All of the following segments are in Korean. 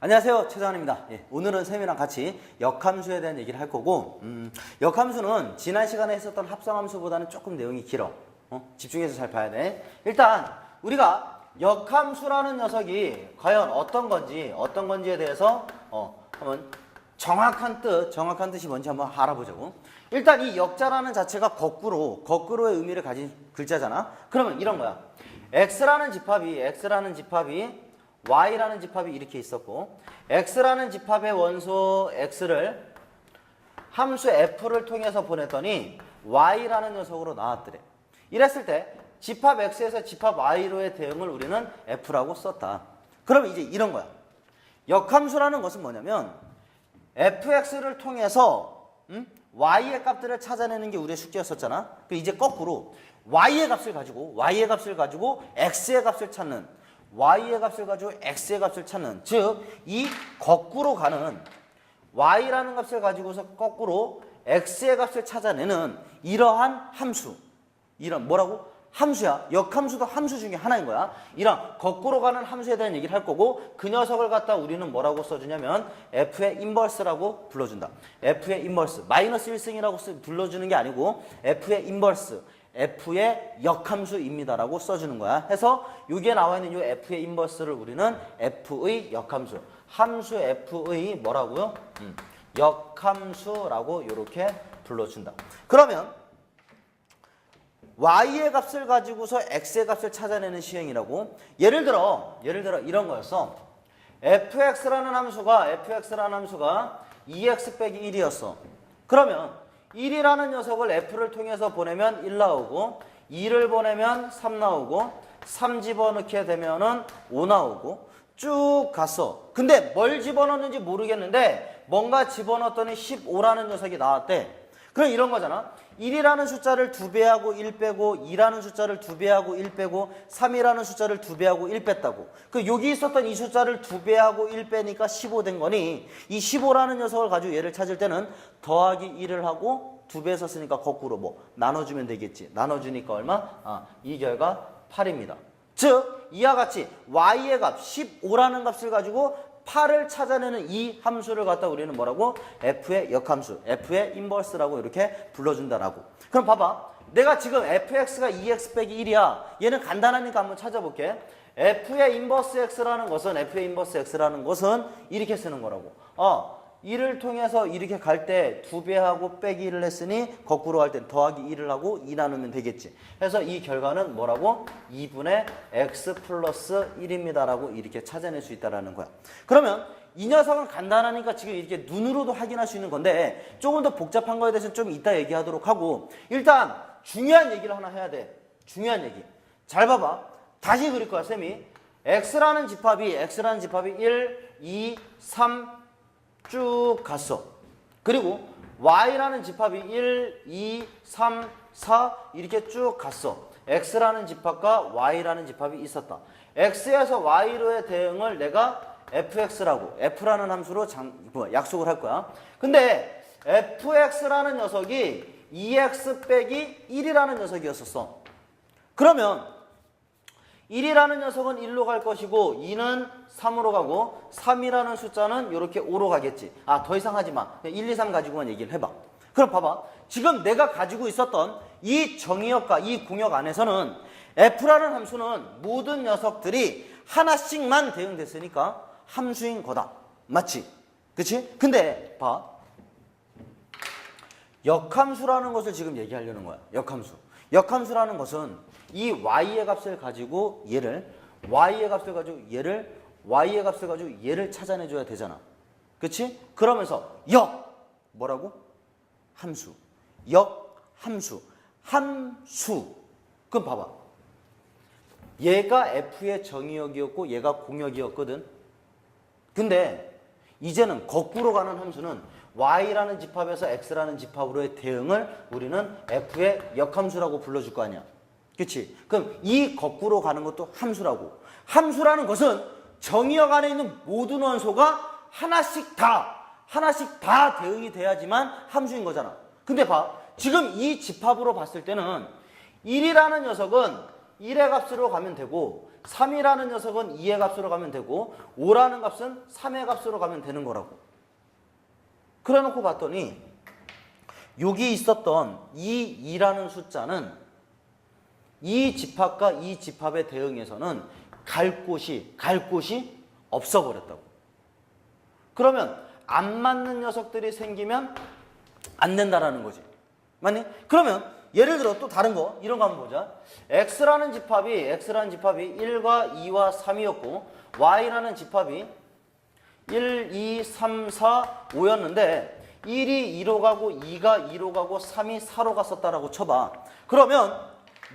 안녕하세요, 최정환입니다. 오늘은 쌤이랑 같이 역함수에 대한 얘기를 할 거고, 역함수는 지난 시간에 했었던 합성함수보다는 조금 내용이 길어. 집중해서 잘 봐야 돼. 일단 우리가 역함수라는 녀석이 과연 어떤 건지에 대해서 한번 정확한 뜻이 뭔지 한번 알아보자고. 일단 이 역자라는 자체가 거꾸로의 의미를 가진 글자잖아. 그러면 이런 거야. x라는 집합이 y라는 집합이 이렇게 있었고, x라는 집합의 원소 x를 함수 f를 통해서 보냈더니 y라는 녀석으로 나왔더래. 이랬을 때 집합 x에서 집합 y로의 대응을 우리는 f라고 썼다. 그러면 이제 이런 거야. 역함수라는 것은 뭐냐면 fx를 통해서 y의 값들을 찾아내는 게 우리의 숙제였었잖아. 이제 거꾸로 y의 값을 가지고 x의 값을 찾는, y의 값을 가지고 x의 값을 찾는, 즉 이 거꾸로 가는 y라는 값을 가지고서 거꾸로 x의 값을 찾아내는 이러한 함수, 이런 뭐라고? 함수야. 역함수도 함수 중에 하나인 거야. 이런 거꾸로 가는 함수에 대한 얘기를 할 거고, 그 녀석을 갖다 우리는 뭐라고 써주냐면 f의 인버스라고 불러준다. f의 인버스, 마이너스 1승이라고 불러주는 게 아니고 f의 인버스, f의 역함수입니다라고 써주는 거야. 해서 여기에 나와 있는 이 f의 인버스를 우리는 f의 역함수, 함수 f의 뭐라고요? 역함수라고 이렇게 불러준다. 그러면 y의 값을 가지고서 x의 값을 찾아내는 시행이라고. 예를 들어 이런 거였어. fx라는 함수가 2x 빼기 1이었어. 그러면 1이라는 녀석을 f를 통해서 보내면 1 나오고, 2를 보내면 3 나오고, 3 집어넣게 되면은 5 나오고, 쭉 갔어. 근데 뭘 집어넣는지 모르겠는데 뭔가 집어넣었더니 15라는 녀석이 나왔대. 그럼 이런 거잖아. 1이라는 숫자를 2배하고 1 빼고, 2라는 숫자를 2배하고 1 빼고, 3이라는 숫자를 2배하고 1 뺐다고. 여기 있었던 이 숫자를 2배하고 1 빼니까 15 된 거니, 이 15라는 녀석을 가지고 얘를 찾을 때는 더하기 1을 하고 2배 썼으니까 거꾸로 나눠주면 되겠지. 나눠주니까 얼마? 이 결과 8입니다. 즉 이와 같이 y의 값 15라는 값을 가지고 8을 찾아내는 이 함수를 갖다 우리는 뭐라고? f의 역함수, f의 인버스라고 이렇게 불러준다라고. 그럼 봐봐. 내가 지금 fx가 2x 빼기 1이야. 얘는 간단하니까 한번 찾아볼게. f의 인버스 x라는 것은 이렇게 쓰는 거라고. 1을 통해서 이렇게 갈 때 2배하고 빼기 1을 했으니 거꾸로 할 땐 더하기 1을 하고 2 나누면 되겠지. 그래서 이 결과는 뭐라고? 2분의 x 플러스 1입니다라고 이렇게 찾아낼 수 있다는 거야. 그러면 이 녀석은 간단하니까 지금 이렇게 눈으로도 확인할 수 있는 건데, 조금 더 복잡한 거에 대해서는 좀 이따 얘기하도록 하고, 일단 중요한 얘기를 하나 해야 돼. 중요한 얘기. 잘 봐봐. 다시 그릴 거야, 쌤이. x라는 집합이 1, 2, 3 쭉 갔어. 그리고 y라는 집합이 1, 2, 3, 4 이렇게 쭉 갔어. x라는 집합과 y라는 집합이 있었다. x에서 y로의 대응을 내가 f라는 함수로 약속을 할 거야. 근데 fx라는 녀석이 2x 빼기 1이라는 녀석이었었어. 그러면 1이라는 녀석은 1로 갈 것이고, 2는 3으로 가고, 3이라는 숫자는 이렇게 5로 가겠지. 더 이상 하지 마. 1, 2, 3 가지고만 얘기를 해봐. 그럼 봐봐. 지금 내가 가지고 있었던 이 정의역과 이 공역 안에서는 f라는 함수는 모든 녀석들이 하나씩만 대응됐으니까 함수인 거다. 맞지? 그치? 근데 봐. 역함수라는 것을 지금 얘기하려는 거야. 역함수라는 것은 이 y의 값을 가지고 y의 값을 가지고 얘를 찾아내줘야 되잖아. 그치? 그러면서 뭐라고? 함수. 함수. 그럼 봐봐. 얘가 f의 정의역이었고 얘가 공역이었거든. 근데 이제는 거꾸로 가는 함수는 y라는 집합에서 x라는 집합으로의 대응을 우리는 f의 역함수라고 불러줄 거 아니야. 그치? 그럼 이 거꾸로 가는 것도 함수라고. 함수라는 것은 정의역 안에 있는 모든 원소가 하나씩 다 대응이 돼야지만 함수인 거잖아. 근데 봐. 지금 이 집합으로 봤을 때는 1이라는 녀석은 1의 값으로 가면 되고 3이라는 녀석은 2의 값으로 가면 되고 5라는 값은 3의 값으로 가면 되는 거라고. 그래 놓고 봤더니 여기 있었던 이 2라는 숫자는 이 집합과 이 집합의 대응에서는 갈 곳이 없어 버렸다고. 그러면 안 맞는 녀석들이 생기면 안 된다라는 거지. 맞니? 그러면 예를 들어 또 다른 거 이런 거 한번 보자. x라는 집합이 1과 2와 3이었고 y라는 집합이 1, 2, 3, 4, 5였는데 1이 2로 가고 2가 2로 가고 3이 4로 갔었다라고 쳐봐. 그러면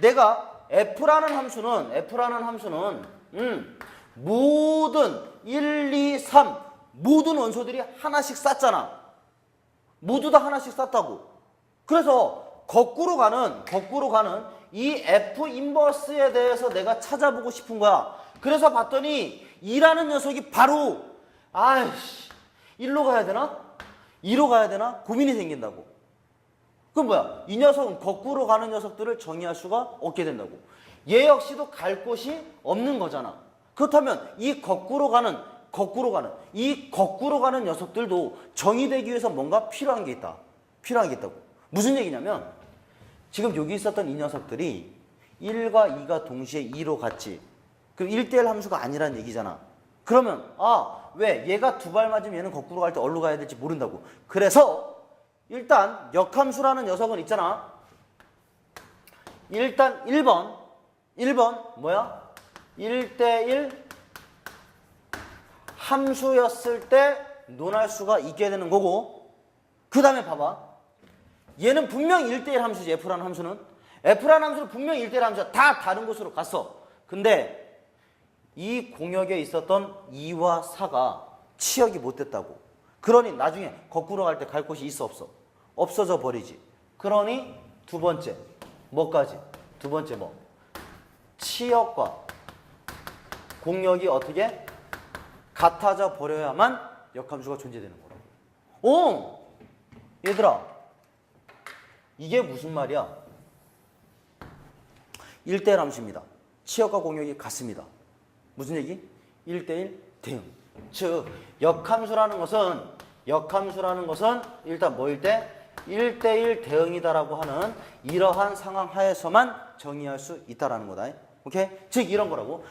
내가 f라는 함수는 모든 1, 2, 3 모든 원소들이 하나씩 쌌잖아. 모두 다 하나씩 쌌다고. 그래서 거꾸로 가는 이 f 인버스에 대해서 내가 찾아보고 싶은 거야. 그래서 봤더니 2라는 녀석이 바로 아이씨 1로 가야 되나? 2로 가야 되나? 고민이 생긴다고. 그럼 뭐야? 이 녀석은 거꾸로 가는 녀석들을 정의할 수가 없게 된다고. 얘 역시도 갈 곳이 없는 거잖아. 그렇다면 이 거꾸로 가는 녀석들도 정의되기 위해서 뭔가 필요한 게 있다고. 무슨 얘기냐면 지금 여기 있었던 이 녀석들이 1과 2가 동시에 2로 갔지. 그럼 1대1 함수가 아니란 얘기잖아. 그러면 왜 얘가 두 발 맞으면 얘는 거꾸로 갈 때 어디로 가야 될지 모른다고. 그래서 일단 역함수라는 녀석은 있잖아. 일단 1번 뭐야? 1대1 함수였을 때 논할 수가 있게 되는 거고, 그 다음에 봐봐. 얘는 분명 1대1 함수지. F라는 함수는 분명 1대1 함수야. 다 다른 곳으로 갔어. 근데 이 공역에 있었던 2와 4가 치역이 못 됐다고. 그러니 나중에 거꾸로 갈 때 갈 곳이 있어 없어? 없어져 버리지. 그러니 두 번째 뭐까지? 두 번째 뭐? 치역과 공역이 어떻게 같아져 버려야만 역함수가 존재되는 거라고. 얘들아, 이게 무슨 말이야? 1대1 함수입니다. 치역과 공역이 같습니다. 무슨 얘기? 1대1 대응. 즉 역함수라는 것은 일단 뭐일 때? 1대1 대응이다라고 하는 이러한 상황 하에서만 정의할 수 있다라는 거다. 오케이? 즉 이런 거라고.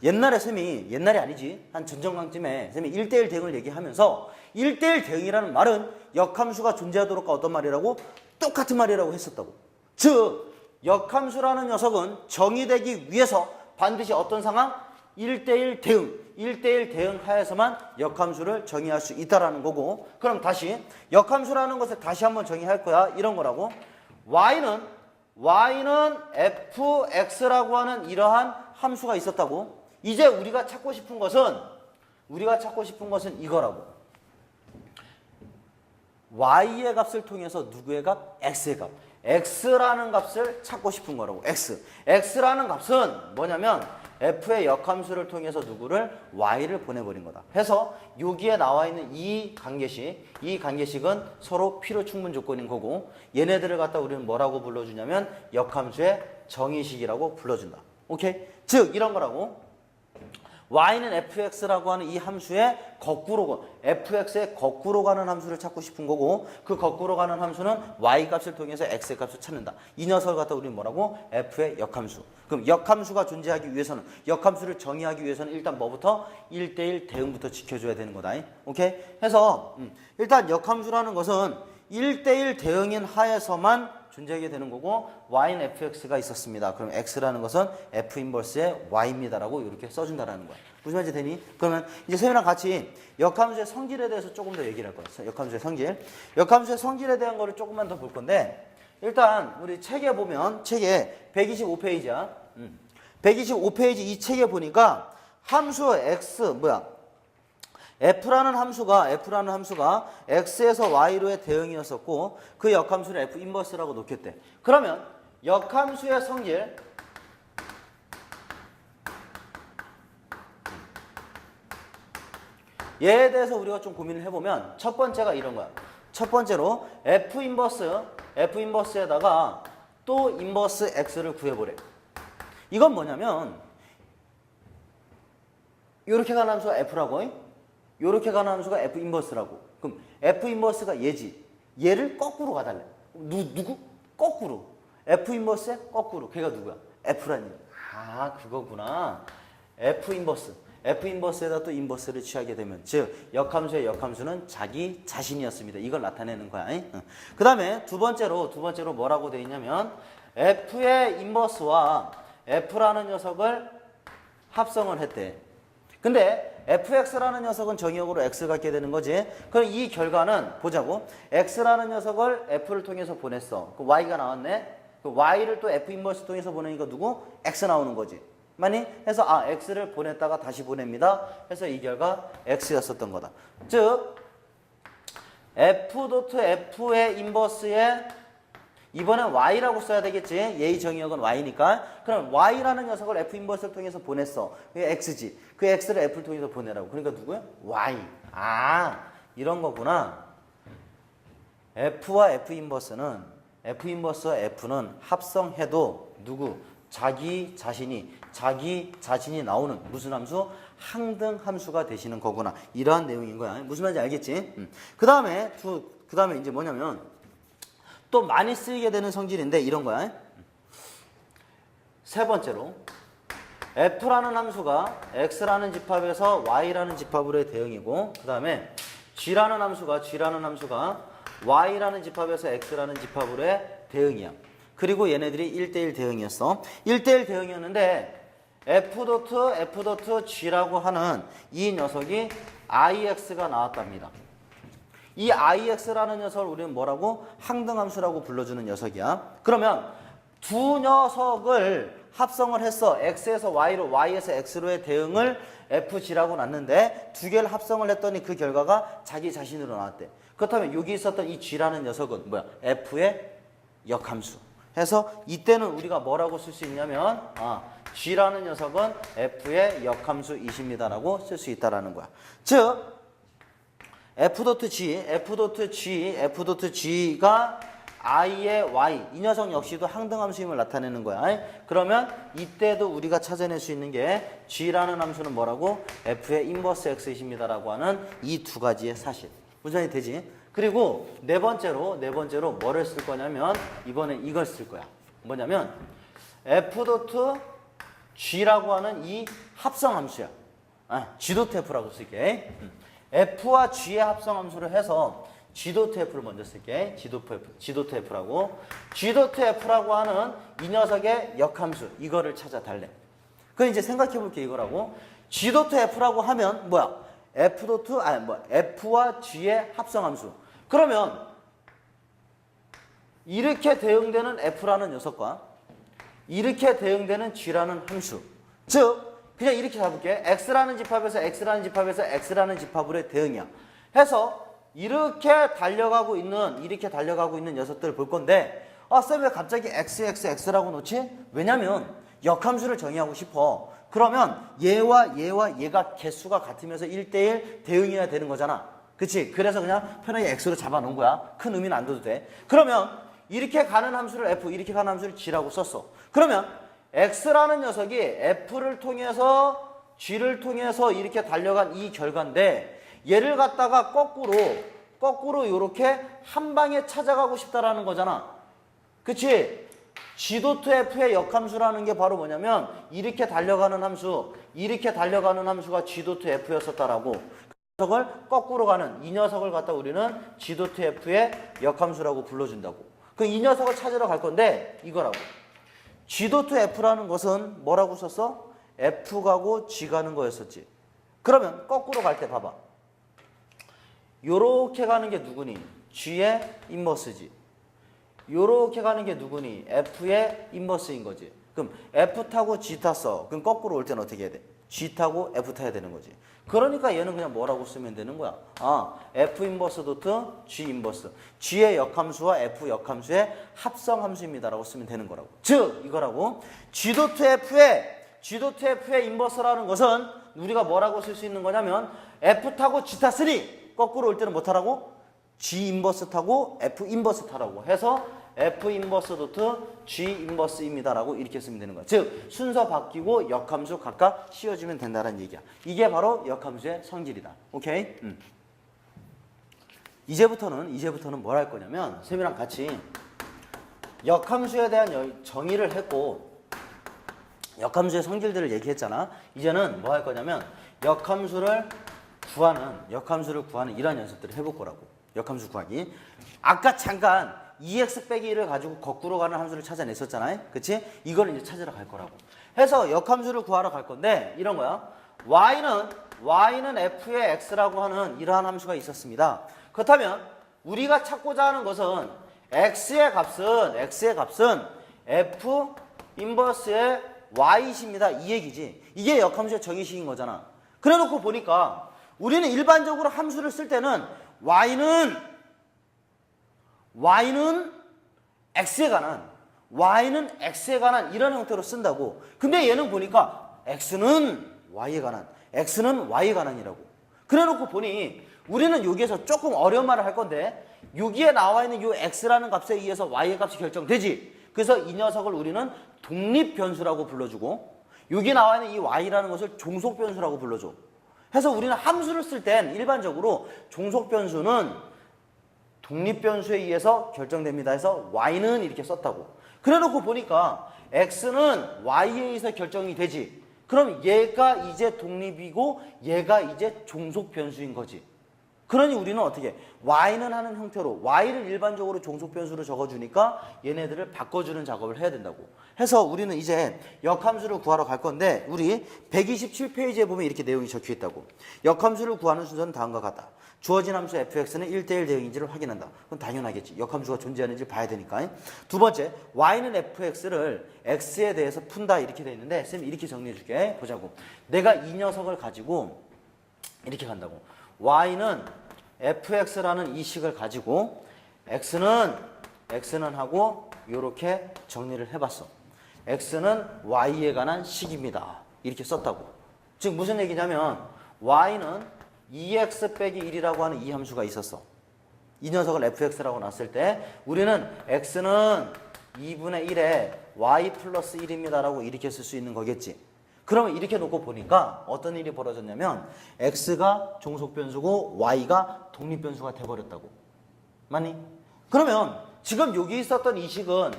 옛날이 아니지. 한 전전강쯤에 쌤이 1대1 대응을 얘기하면서 1대1 대응이라는 말은 역함수가 존재하도록과 어떤 말이라고? 똑같은 말이라고 했었다고. 즉 역함수라는 녀석은 정의되기 위해서 반드시 어떤 상황? 1대1 대응 하에서만 역함수를 정의할 수 있다라는 거고, 그럼 다시 역함수라는 것을 다시 한번 정의할 거야. 이런 거라고. y는 fx라고 하는 이러한 함수가 있었다고. 이제 우리가 찾고 싶은 것은 이거라고. y의 값을 통해서 누구의 값? x의 값. x라는 값을 찾고 싶은 거라고. x라는 값은 뭐냐면 f의 역함수를 통해서 누구를? y를 보내버린 거다. 해서 여기에 나와 있는 이 관계식은 서로 필요 충분 조건인 거고, 얘네들을 갖다 우리는 뭐라고 불러주냐면 역함수의 정의식이라고 불러준다. 오케이? 즉 이런 거라고. y는 fx라고 하는 이 함수의 fx의 거꾸로 가는 함수를 찾고 싶은 거고, 그 거꾸로 가는 함수는 y 값을 통해서 x의 값을 찾는다. 이 녀석을 갖다 우리는 뭐라고? f의 역함수. 그럼 역함수가 존재하기 위해서는, 역함수를 정의하기 위해서는 일단 뭐부터? 1대1 대응부터 지켜줘야 되는 거다. 오케이? 해서 일단 역함수라는 것은 1대1 대응인 하에서만 존재하게 되는 거고, y는 fx가 있었습니다. 그럼 x라는 것은 f 인버스의 y입니다라고 이렇게 써준다라는 거야. 무슨 말인지 되니? 그러면 이제 쌤이랑 같이 역함수의 성질에 대해서 조금 더 얘기를 할 거야. 역함수의 성질에 대한 거를 조금만 더 볼 건데, 일단 우리 책에 보면, 책에 125페이지야. 125페이지 이 책에 보니까 함수 x f라는 함수가 x에서 y로의 대응이었었고, 그 역함수를 f 인버스라고 놓겠대. 그러면 역함수의 성질, 얘에 대해서 우리가 좀 고민을 해보면 첫 번째가 이런 거야. 첫 번째로 f 인버스에다가 또 인버스 x를 구해보래. 이건 뭐냐면 이렇게 가는 함수가 f라고, 이렇게 가는 함수가 f 인버스라고. 그럼 f 인버스가 얘지. 얘를 거꾸로 가달래. 누구? 거꾸로. f 인버스의 거꾸로. 걔가 누구야? f라는 얘기. 아, 그거구나. f 인버스. f 인버스에다 또 인버스를 취하게 되면, 즉 역함수의 역함수는 자기 자신이었습니다. 이걸 나타내는 거야. 그 다음에 두 번째로 뭐라고 돼 있냐면 f의 인버스와 f라는 녀석을 합성을 했대. 근데 fx라는 녀석은 정의역으로 x를 갖게 되는 거지. 그럼 이 결과는 보자고. x라는 녀석을 f를 통해서 보냈어. 그 y가 나왔네. 그 y를 또 f 인버스 통해서 보내니까 누구? x 나오는 거지. 많이 해서 x를 보냈다가 다시 보냅니다. 해서 이 결과 x였었던 거다. 즉 f.f의 인버스에 이번엔 y라고 써야 되겠지. 얘의 정의역은 y니까. 그럼 y라는 녀석을 f 인버스를 통해서 보냈어. 그게 x지. 그 x를 f를 통해서 보내라고. 그러니까 누구야? y. 아, 이런 거구나. f와 f 인버스는 f 인버스와 f는 합성해도 누구? 자기 자신이 나오는 무슨 함수? 항등 함수가 되시는 거구나. 이러한 내용인 거야. 무슨 말인지 알겠지? 그 다음에 이제 뭐냐면 또 많이 쓰이게 되는 성질인데 이런 거야. 세 번째로 f라는 함수가 x라는 집합에서 y라는 집합으로의 대응이고, 그 다음에 g라는 함수가 y라는 집합에서 x라는 집합으로의 대응이야. 그리고 얘네들이 1대1 대응이었어. 1대1 대응이었는데 f.g라고 하는 이 녀석이 ix가 나왔답니다. 이 ix라는 녀석을 우리는 뭐라고? 항등함수라고 불러주는 녀석이야. 그러면 두 녀석을 합성을 했어. x에서 y로, y에서 x로의 대응을 fg라고 놨는데 두 개를 합성을 했더니 그 결과가 자기 자신으로 나왔대. 그렇다면 여기 있었던 이 g라는 녀석은 뭐야? f의 역함수. 해서 이때는 우리가 뭐라고 쓸 수 있냐면 g라는 녀석은 f의 역함수이십니다라고 쓸 수 있다라는 거야. 즉 f.g가 i의 y, 이 녀석 역시도 항등함수임을 나타내는 거야. 그러면 이때도 우리가 찾아낼 수 있는 게 g라는 함수는 뭐라고? f의 인버스 x이십니다라고 하는 이 두 가지의 사실. 무전이 되지? 그리고 네 번째로 뭐를 쓸 거냐면 이번엔 이걸 쓸 거야. 뭐냐면 f.g라고 하는 이 합성함수야. g.f라고 쓸게. f와 g의 합성함수를 해서 g.f를 먼저 쓸게. g.f라고. g.f라고 하는 이 녀석의 역함수, 이거를 찾아달래. 그럼 이제 생각해 볼게, 이거라고. g.f라고 하면 뭐야? f와 g의 합성함수. 그러면 이렇게 대응되는 f라는 녀석과 이렇게 대응되는 g라는 함수. 즉 그냥 이렇게 잡을게. x라는 집합에서 x라는 집합으로의 대응이야. 해서 이렇게 달려가고 있는 녀석들을 볼 건데, 쌤 왜 갑자기 x라고 놓지? 왜냐면 역함수를 정의하고 싶어. 그러면 얘와 얘가 개수가 같으면서 1대1 대응해야 되는 거잖아. 그치? 그래서 그냥 편하게 x로 잡아놓은 거야. 큰 의미는 안 둬도 돼. 그러면 이렇게 가는 함수를 f, 이렇게 가는 함수를 g라고 썼어. 그러면 x라는 녀석이 f를 통해서 g를 통해서 이렇게 달려간 이 결과인데, 얘를 갖다가 거꾸로 이렇게 한 방에 찾아가고 싶다라는 거잖아. 그치? g.f의 역함수라는 게 바로 뭐냐면 이렇게 달려가는 함수가 g.f였었다라고. 녀석을 거꾸로 가는 이 녀석을 갖다 우리는 g.f의 역함수라고 불러준다고. 그럼 이 녀석을 찾으러 갈 건데 이거라고. g.f라는 것은 뭐라고 썼어? f 가고 g 가는 거였었지. 그러면 거꾸로 갈 때 봐봐. 요렇게 가는 게 누구니? g의 인버스지. 요렇게 가는 게 누구니? f의 인버스인 거지. 그럼 f 타고 g 탔어. 그럼 거꾸로 올 때는 어떻게 해야 돼? g 타고 f 타야 되는 거지. 그러니까 얘는 그냥 뭐라고 쓰면 되는 거야? f 인버스 도트 g 인버스. g의 역함수와 f 역함수의 합성함수입니다라고 쓰면 되는 거라고. 즉 이거라고. g.f의 인버스라는 것은 우리가 뭐라고 쓸 수 있는 거냐면 f 타고 g 탔으니 거꾸로 올 때는 뭐 타라고? g 인버스 타고 f 인버스 타라고 해서 F 인버스 도트 G 인버스입니다라고 이렇게 쓰면 되는 거야. 즉 순서 바뀌고 역함수 각각 씌워주면 된다는 얘기야. 이게 바로 역함수의 성질이다. 오케이? 이제부터는 뭘 할 거냐면 쌤이랑 같이 역함수에 대한 정의를 했고 역함수의 성질들을 얘기했잖아. 이제는 뭐 할 거냐면 역함수를 구하는 이런 연습들을 해볼 거라고. 역함수 구하기. 아까 잠깐 2x 빼기 1을 가지고 거꾸로 가는 함수를 찾아냈었잖아요. 그치? 이걸 이제 찾으러 갈 거라고. 해서 역함수를 구하러 갈 건데 이런 거야. y는 f의 x라고 하는 이러한 함수가 있었습니다. 그렇다면 우리가 찾고자 하는 것은 x의 값은 f 인버스의 y십니다. 이 얘기지. 이게 역함수의 정의식인 거잖아. 그래 놓고 보니까 우리는 일반적으로 함수를 쓸 때는 y는 x에 관한 이런 형태로 쓴다고. 근데 얘는 보니까 x는 y에 관한이라고. 그래 놓고 보니 우리는 여기에서 조금 어려운 말을 할 건데 여기에 나와 있는 이 x라는 값에 의해서 y의 값이 결정되지. 그래서 이 녀석을 우리는 독립변수라고 불러주고 여기 나와 있는 이 y라는 것을 종속변수라고 불러줘. 해서 우리는 함수를 쓸 땐 일반적으로 종속변수는 독립변수에 의해서 결정됩니다 해서 y는 이렇게 썼다고. 그래 놓고 보니까 x는 y에 의해서 결정이 되지. 그럼 얘가 이제 독립이고 얘가 이제 종속변수인 거지. 그러니 우리는 어떻게 y는 하는 형태로 y를 일반적으로 종속변수로 적어주니까 얘네들을 바꿔주는 작업을 해야 된다고. 해서 우리는 이제 역함수를 구하러 갈 건데 우리 127페이지에 보면 이렇게 내용이 적혀 있다고. 역함수를 구하는 순서는 다음과 같다. 주어진 함수 fx는 1대1 대응인지를 확인한다. 그건 당연하겠지. 역함수가 존재하는지 봐야 되니까. 두 번째, y는 fx를 x에 대해서 푼다 이렇게 돼 있는데 쌤이 이렇게 정리해 줄게. 보자고. 내가 이 녀석을 가지고 이렇게 간다고. y는 fx라는 이 식을 가지고 x는 하고 이렇게 정리를 해봤어. x는 y에 관한 식입니다. 이렇게 썼다고. 즉 무슨 얘기냐면 y는 2x 빼기 1이라고 하는 이 함수가 있었어. 이 녀석을 fx라고 놨을 때 우리는 x는 2분의 1에 y 플러스 1입니다 라고 이렇게 쓸 수 있는 거겠지. 그러면 이렇게 놓고 보니까 어떤 일이 벌어졌냐면 x가 종속변수고 y가 독립변수가 돼버렸다고. 맞니? 그러면 지금 여기 있었던 이 식은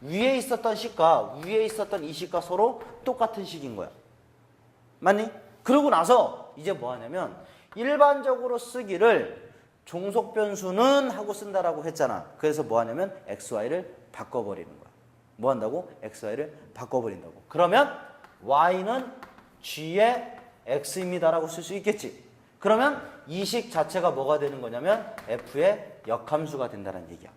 위에 있었던 식과 이 식과 서로 똑같은 식인 거야. 맞니? 그러고 나서 이제 뭐 하냐면 일반적으로 쓰기를 종속변수는 하고 쓴다라고 했잖아. 그래서 뭐 하냐면 xy를 바꿔버리는 거야. 뭐 한다고? xy를 바꿔버린다고. 그러면 y는 g의 x입니다라고 쓸 수 있겠지. 그러면 이 식 자체가 뭐가 되는 거냐면 f의 역함수가 된다는 얘기야.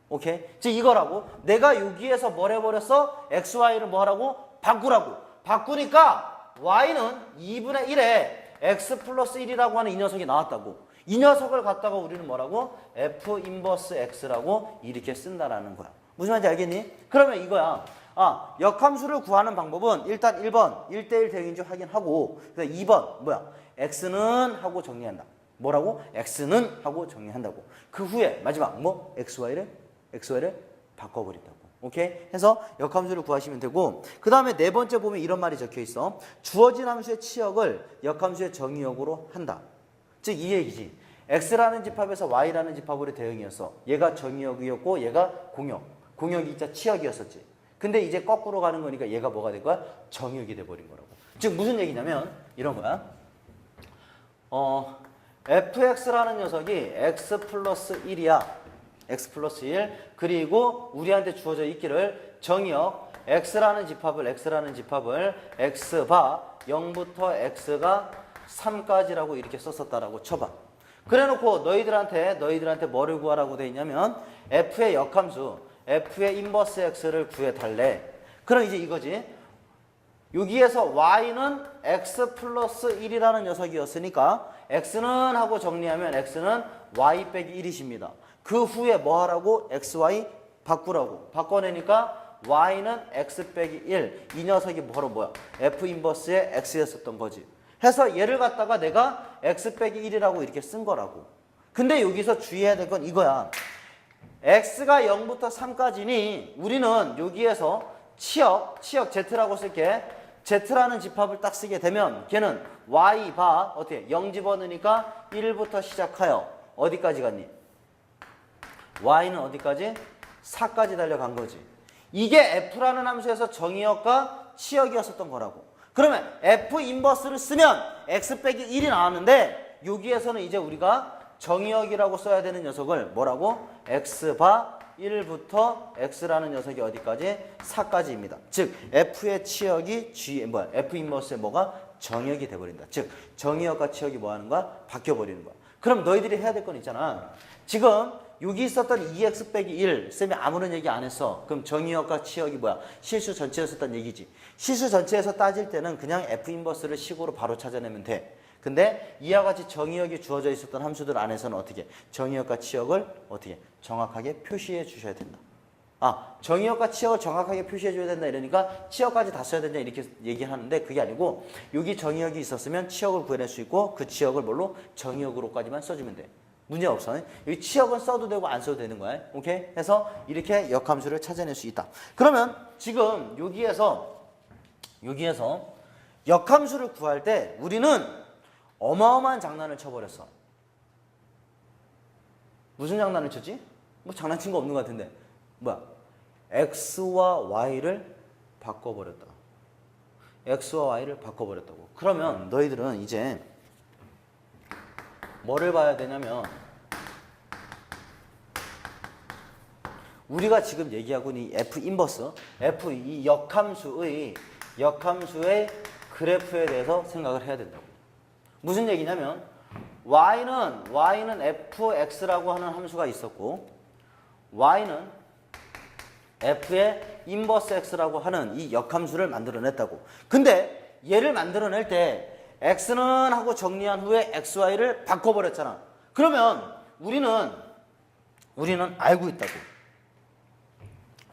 오케이? 즉 이거라고. 내가 여기에서 뭘 해버렸어? xy를 뭐 하라고? 바꾸라고. 바꾸니까 y는 2분의 1에 x 플러스 1이라고 하는 이 녀석이 나왔다고. 이 녀석을 갖다가 우리는 뭐라고? f 인버스 x라고 이렇게 쓴다라는 거야. 무슨 말인지 알겠니? 그러면 이거야. 역함수를 구하는 방법은 일단 1번 1대1 대응인지 확인하고 그다음 2번 뭐야? x는 하고 정리한다. 뭐라고? x는 하고 정리한다고. 그 후에 마지막 뭐? xy를 바꿔버린다고. 오케이? 해서 역함수를 구하시면 되고 그 다음에 네 번째 보면 이런 말이 적혀 있어. 주어진 함수의 치역을 역함수의 정의역으로 한다. 즉 이 얘기지. x라는 집합에서 y라는 집합으로 대응이었어. 얘가 정의역이었고 얘가 공역이 진짜 치역이었었지. 근데 이제 거꾸로 가는 거니까 얘가 뭐가 된 거야? 정역이 돼버린 거라고. 즉 무슨 얘기냐면 이런 거야. fx라는 녀석이 x 플러스 1이야. x 플러스 1. 그리고 우리한테 주어져 있기를 정의역 x라는 집합을 x바 0부터 x가 3까지라고 이렇게 썼었다라고 쳐봐. 그래놓고 너희들한테 뭐를 구하라고 돼 있냐면 f의 역함수 f의 인버스 x를 구해달래. 그럼 이제 이거지. 여기에서 y는 x 플러스 1이라는 녀석이었으니까 x는 하고 정리하면 x는 y 빼기 1이십니다. 그 후에 뭐 하라고? xy 바꾸라고. 바꿔내니까 y는 x 빼기 1. 이 녀석이 바로 뭐야? f 인버스의 x였었던 거지. 해서 얘를 갖다가 내가 x 빼기 1이라고 이렇게 쓴 거라고. 근데 여기서 주의해야 될 건 이거야. x가 0부터 3까지니 우리는 여기에서 치역 z라고 쓸게. z라는 집합을 딱 쓰게 되면 걔는 y 바 어떻게 0 집어넣으니까 1부터 시작하여 어디까지 갔니? y는 어디까지? 4까지 달려간 거지. 이게 f라는 함수에서 정의역과 치역이었었던 거라고. 그러면 f 인버스를 쓰면 x 빼기 1이 나왔는데 여기에서는 이제 우리가 정의역이라고 써야 되는 녀석을 뭐라고? x 바 1부터 x라는 녀석이 어디까지? 4까지입니다. 즉 f의 치역이 f 인버스의 뭐가? 정의역이 돼버린다. 즉 정의역과 치역이 뭐 하는 거야? 바뀌어버리는 거야. 그럼 너희들이 해야 될 건 있잖아. 지금 여기 있었던 2x 빼기 1 쌤이 아무런 얘기 안 했어. 그럼 정의역과 치역이 뭐야? 실수 전체였었단 얘기지. 실수 전체에서 따질 때는 그냥 f 인버스를 식으로 바로 찾아내면 돼. 근데 이와 같이 정의역이 주어져 있었던 함수들 안에서는 어떻게? 정의역과 치역을 어떻게? 정확하게 표시해 주셔야 된다. 정의역과 치역을 정확하게 표시해 줘야 된다 이러니까 치역까지 다 써야 된다 이렇게 얘기하는데 그게 아니고 여기 정의역이 있었으면 치역을 구해낼 수 있고 그 치역을 뭘로? 정의역으로까지만 써주면 돼. 문제 없어. 여기 치역은 써도 되고 안 써도 되는 거야. 오케이? 해서 이렇게 역함수를 찾아낼 수 있다. 그러면 지금 여기에서 역함수를 구할 때 우리는 어마어마한 장난을 쳐버렸어. 무슨 장난을 쳤지? 뭐 장난친 거 없는 것 같은데. 뭐야? x와 y를 바꿔버렸다. x와 y를 바꿔버렸다고. 그러면 너희들은 이제 뭐를 봐야 되냐면 우리가 지금 얘기하고 있는 이 f 인버스, f 이 역함수의 그래프에 대해서 생각을 해야 된다고. 무슨 얘기냐면 y는 fx라고 하는 함수가 있었고 y는 f의 인버스 x라고 하는 이 역함수를 만들어냈다고. 근데 얘를 만들어낼 때 x는 하고 정리한 후에 xy를 바꿔버렸잖아. 그러면 우리는 알고 있다고.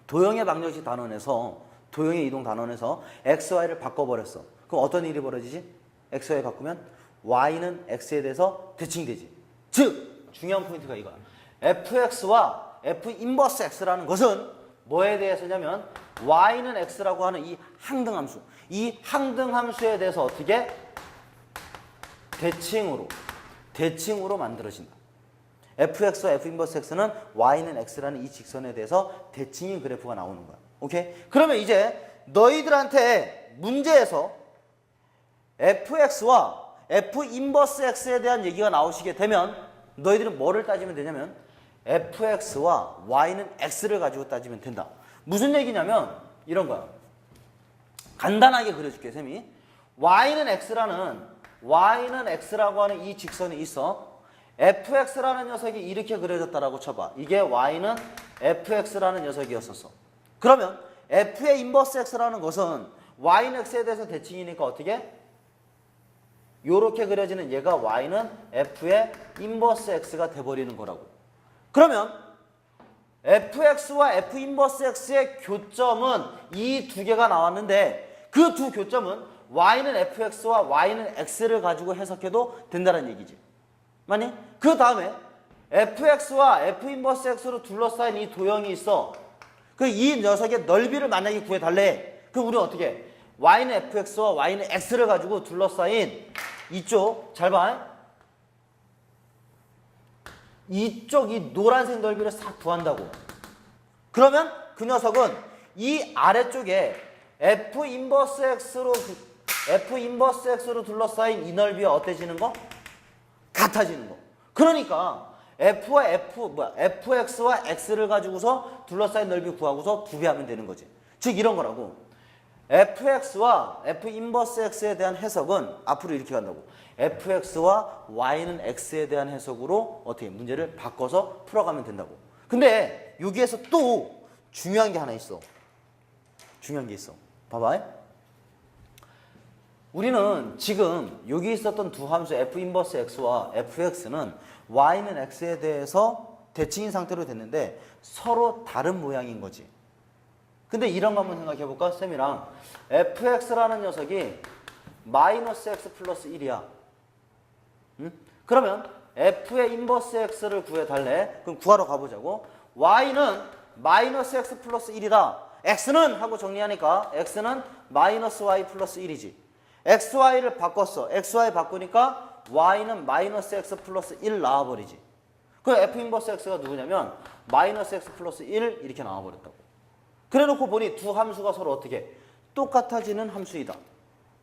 도형의 방정식 단원에서 도형의 이동 단원에서 xy를 바꿔버렸어. 그럼 어떤 일이 벌어지지? xy 바꾸면 y는 x에 대해서 대칭되지. 즉 중요한 포인트가 이거야. fx와 f 인버스 x라는 것은 뭐에 대해서냐면 y는 x라고 하는 이 항등함수. 이 항등함수에 대해서 어떻게? 대칭으로 만들어진다. fx와 f 인버스 x는 y는 x라는 이 직선에 대해서 대칭인 그래프가 나오는 거야. 오케이? 그러면 이제 너희들한테 문제에서 fx와 f 인버스 x에 대한 얘기가 나오시게 되면 너희들은 뭐를 따지면 되냐면 fx와 y는 x를 가지고 따지면 된다. 무슨 얘기냐면 이런 거야. 간단하게 그려줄게 쌤이. y는 x라고 하는 이 직선이 있어. fx라는 녀석이 이렇게 그려졌다라고 쳐봐. 이게 y는 fx라는 녀석이었었어. 그러면 f의 인버스 x라는 것은 y는 x에 대해서 대칭이니까 어떻게? 요렇게 그려지는 얘가 y는 f의 인버스 x가 돼버리는 거라고. 그러면 fx와 f 인버스 x의 교점은 이 두 개가 나왔는데 그 두 교점은 y는 fx와 y는 x를 가지고 해석해도 된다는 얘기지. 맞니? 그 다음에 fx와 f 인버스 x로 둘러싸인 이 도형이 있어. 그 이 녀석의 넓이를 만약에 구해달래. 그럼 우리는 어떻게 해? y는 fx와 y는 x를 가지고 둘러싸인 이쪽 잘 봐. 이쪽 이 노란색 넓이를 싹 구한다고. 그러면 그 녀석은 이 아래쪽에 f 인버스 x로 둘러싸인 이 넓이가 어때지는 거? 같아지는 거. 그러니까 fx와 x를 가지고서 둘러싸인 넓이 구하고서 2배 하면 되는 거지. 즉 이런 거라고. fx와 f 인버스 x에 대한 해석은 앞으로 이렇게 간다고. fx와 y는 x에 대한 해석으로 어떻게 문제를 바꿔서 풀어가면 된다고. 근데 여기에서 또 중요한 게 하나 있어. 중요한 게 있어. 봐봐. 우리는 지금 여기 있었던 두 함수 f 인버스 x와 fx는 y는 x에 대해서 대칭인 상태로 됐는데 서로 다른 모양인 거지. 근데 이런 거 한번 생각해 볼까? 쌤이랑 fx라는 녀석이 마이너스 x 플러스 1이야. 응? 그러면 f의 인버스 x를 구해달래. 그럼 구하러 가보자고. y는 마이너스 x 플러스 1이다. x는 하고 정리하니까 x는 마이너스 y 플러스 1이지. xy를 바꿨어. xy 바꾸니까 y는 마이너스 x 플러스 1 나와버리지. 그 f 인버스 x가 누구냐면 마이너스 x 플러스 1 이렇게 나와버렸다고. 그래놓고 보니 두 함수가 서로 어떻게 똑같아지는 함수이다.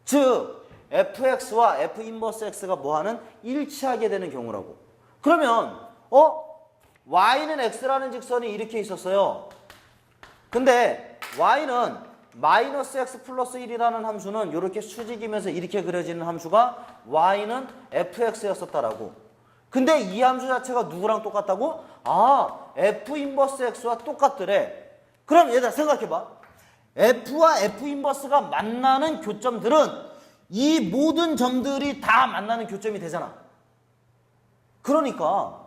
즉 fx와 f 인버스 x가 뭐하는 일치하게 되는 경우라고. 그러면 y는 x라는 직선이 이렇게 있었어요. 근데 y는 마이너스 x 플러스 1이라는 함수는 이렇게 수직이면서 이렇게 그려지는 함수가 y는 fx였었다라고. 근데 이 함수 자체가 누구랑 똑같다고? 아, f 인버스 x와 똑같더래. 그럼 얘들아 생각해봐. f와 f 인버스가 만나는 교점들은 이 모든 점들이 다 만나는 교점이 되잖아. 그러니까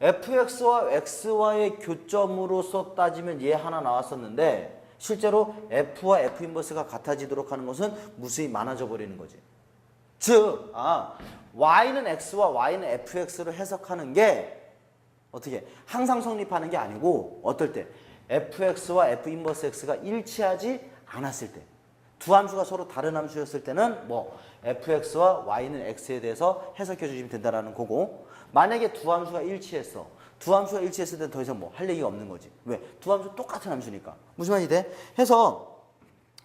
fx와 xy의 교점으로서 따지면 얘 하나 나왔었는데 실제로 f와 f 인버스가 같아지도록 하는 것은 무수히 많아져 버리는 거지. 즉, y는 x와 y는 fx로 해석하는 게 어떻게 항상 성립하는 게 아니고 어떨 때 fx와 f 인버스 x가 일치하지 않았을 때, 두 함수가 서로 다른 함수였을 때는 뭐 fx와 y는 x에 대해서 해석해 주시면 된다라는 거고, 만약에 두 함수가 일치했어. 두 함수가 일치했을 때는 더 이상 뭐 할 얘기가 없는 거지. 왜? 두 함수 똑같은 함수니까. 무슨 말이 돼? 해서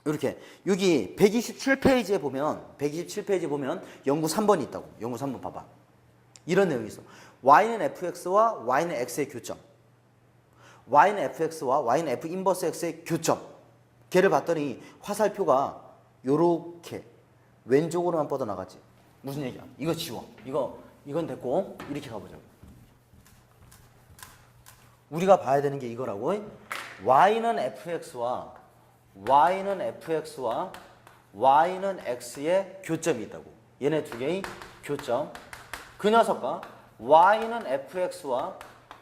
이렇게 여기 127페이지에 보면 연구 3번이 있다고. 연구 3번 봐봐. 이런 내용이 있어. y는 fx와 y는 x의 교점. y는 fx와 y는 f 인버스 x의 교점. 걔를 봤더니 화살표가 요렇게 왼쪽으로만 뻗어나가지. 무슨 얘기야? 이거 지워. 이건 됐고 이렇게 가보자고. 우리가 봐야 되는 게 이거라고. y는 fx와 y는 x의 교점이 있다고. 얘네 두 개의 교점. 그 녀석과 y는 fx와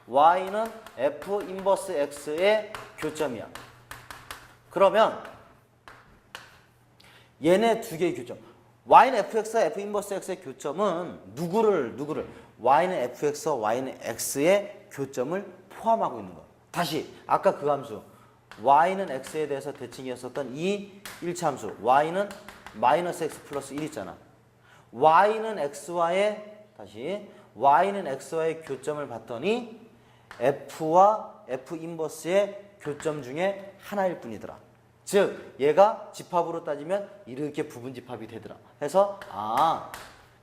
y는 f 인버스 x의 교점이야. 그러면 얘네 두 개의 교점. y는 fx와 f 인버스 x의 교점은 누구를 y는 fx와 y는 x의 교점을 포함하고 있는 거야. 다시 아까 그 함수 y는 x에 대해서 대칭이었었던 이 1차 함수 y는 마이너스 x 플러스 1 있잖아. y는 x와의 교점을 봤더니 f와 f 인버스의 교점 중에 하나일 뿐이더라. 즉 얘가 집합으로 따지면 이렇게 부분 집합이 되더라. 해서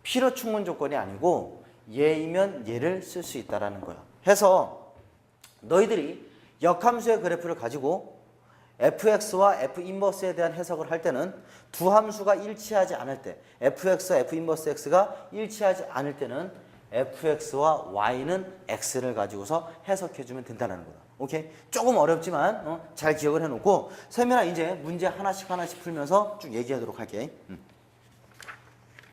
필요 충분 조건이 아니고 얘이면 얘를 쓸 수 있다라는 거야. 해서 너희들이 역함수의 그래프를 가지고 fx와 f 인버스에 대한 해석을 할 때는 두 함수가 일치하지 않을 때, fx와 f 인버스 x가 일치하지 않을 때는 fx와 y는 x를 가지고서 해석해주면 된다는 거다. 오케이? 조금 어렵지만 잘 기억을 해놓고 세민아 이제 문제 하나씩 풀면서 쭉 얘기하도록 할게.